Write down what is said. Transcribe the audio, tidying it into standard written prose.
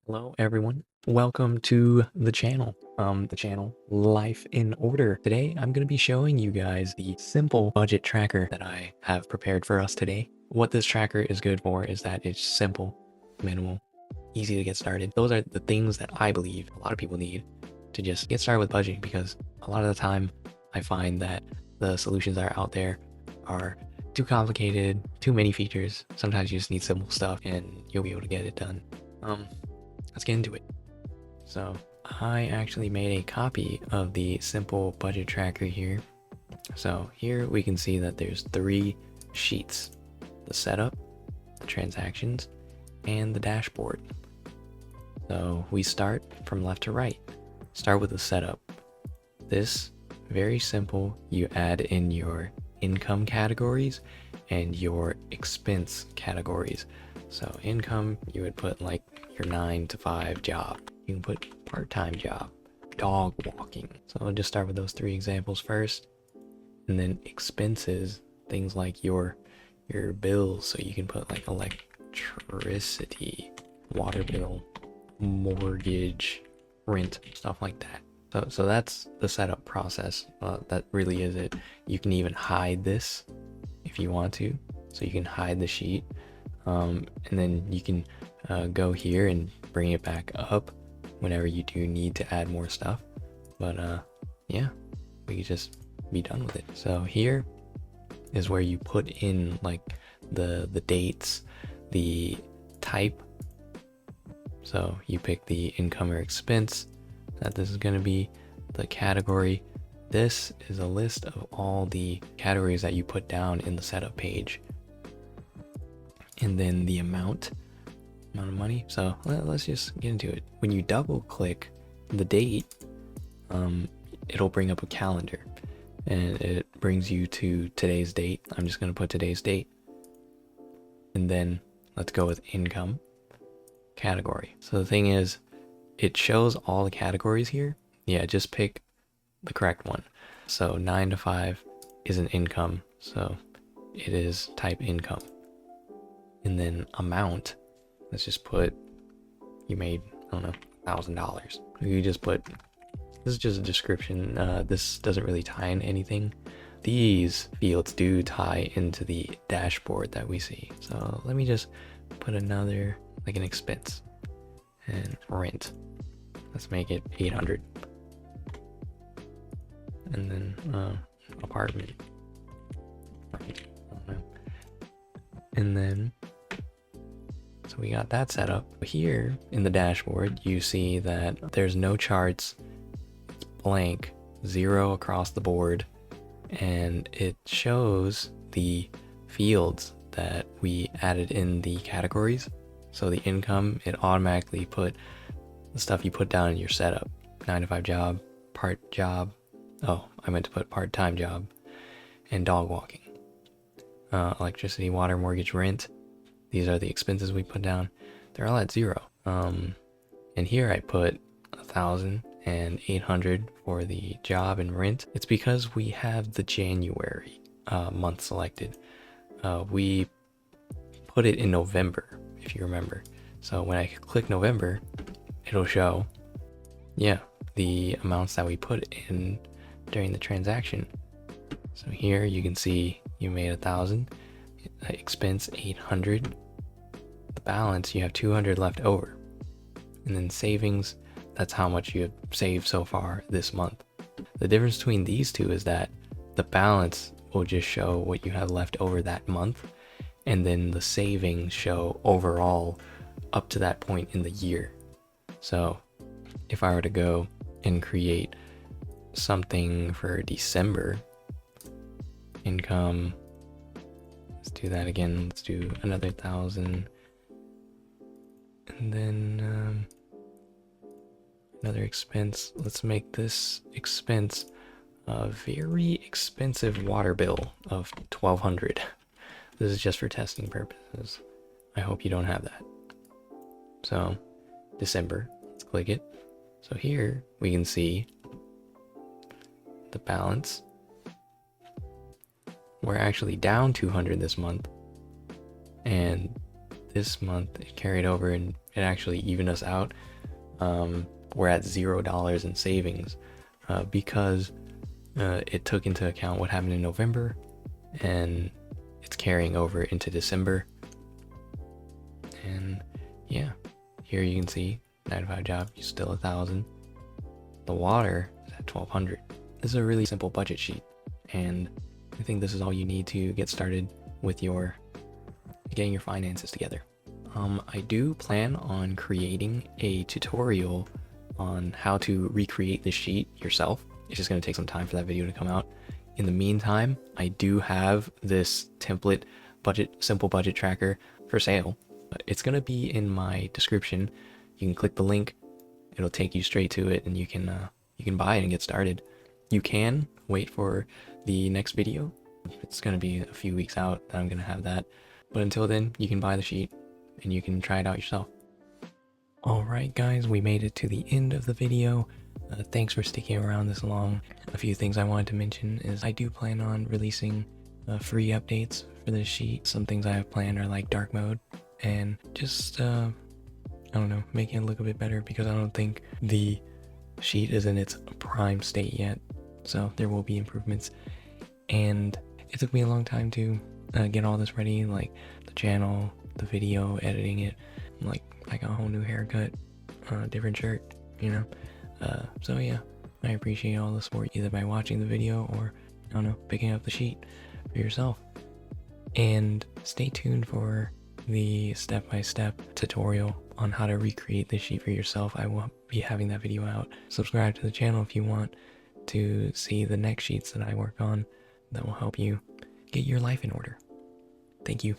Hello everyone. Welcome to the channel Life in Order. Today I'm going to be showing you guys the simple budget tracker that I have prepared for us today. What this tracker is good for is that it's simple, minimal, easy to get started. Those are the things that I believe a lot of people need to just get started with budgeting, because a lot of the time I find that the solutions that are out there are too complicated, too many features. Sometimes you just need simple stuff and you'll be able to get it done. Let's get into it. So I actually made a copy of the simple budget tracker here. So here we can see that there's 3 sheets: the setup, the transactions, and the dashboard. So we start from left to right. Start with the setup. This, very simple. You add in your income categories and your expense categories. So income, you would put like your 9 to 5 job. You can put part-time job, dog walking. So I'll just start with those 3 examples first. And then expenses, things like your bills. So you can put like electricity, water bill, mortgage, rent, stuff like that. So that's the setup process. That really is it. You can even hide this if you want to. So you can hide the sheet. And then you can go here and bring it back up whenever you do need to add more stuff. But yeah, we can just be done with it. So here is where you put in like the dates, the type. So you pick the income or expense that this is going to be, the category. This is a list of all the categories that you put down in the setup page. And then the amount of money. So let's just get into it. When you double click the date, it'll bring up a calendar and it brings you to today's date. I'm just going to put today's date. And then let's go with income category. So the thing is, it shows all the categories here. Yeah, just pick the correct one. So 9 to 5 is an income. So it is type income. And then amount, let's just put, you made, I don't know, $1,000. You just put, this is just a description. This doesn't really tie in anything. These fields do tie into the dashboard that we see. So let me just put another, like an expense, and rent. Let's make it 800. And then apartment. And then, so we got that set up. Here in the dashboard, you see that there's no charts. It's blank, 0 across the board. And it shows the fields that we added in the categories. So the income, it automatically put the stuff you put down in your setup. 9 to 5 job, part job. Oh, I meant to put part-time job, and dog walking. Electricity, water, mortgage, rent. These are the expenses we put down. They're all at 0. And here I put 1,000 and 800 for the job and rent. It's because we have the January month selected. We put it in November, if you remember. So when I click November, it'll show, yeah, the amounts that we put in during the transaction. So here you can see you made 1,000, expense 800, the balance, you have 200 left over. And then savings, that's how much you have saved so far this month. The difference between these two is that the balance will just show what you have left over that month, and then the savings show overall up to that point in the year. So if I were to go and create something for December, income, let's do that again. Let's do another 1,000, and then another expense. Let's make this expense a very expensive water bill of 1,200. This is just for testing purposes. I hope you don't have that. So December, let's click it. So here we can see the balance. We're actually down 200 this month, and this month it carried over and it actually evened us out. We're at $0 in savings because it took into account what happened in November, and it's carrying over into December. And yeah, here you can see 9-to-5 job, you're still 1,000. The water is at 1,200. This is a really simple budget sheet, and I think this is all you need to get started with getting your finances together. I do plan on creating a tutorial on how to recreate this sheet yourself. It's just going to take some time for that video to come out. In the meantime, I do have this template simple budget tracker for sale. It's going to be in my description. You can click the link. It'll take you straight to it, and you can buy it and get started. You can wait for the next video. It's going to be a few weeks out that I'm going to have that. But until then, you can buy the sheet and you can try it out yourself. Alright guys, we made it to the end of the video. Thanks for sticking around this long. A few things I wanted to mention is I do plan on releasing free updates for this sheet. Some things I have planned are like dark mode and just, I don't know, making it look a bit better because I don't think the sheet is in its prime state yet. So there will be improvements. And it took me a long time to get all this ready, like the channel, the video, editing it. Like I got a whole new haircut, different shirt, you know. So yeah, I appreciate all the support either by watching the video or, I don't know, picking up the sheet for yourself. And stay tuned for the step-by-step tutorial on how to recreate this sheet for yourself. I will be having that video out. Subscribe to the channel if you want to see the next sheets that I work on that will help you get your life in order. Thank you.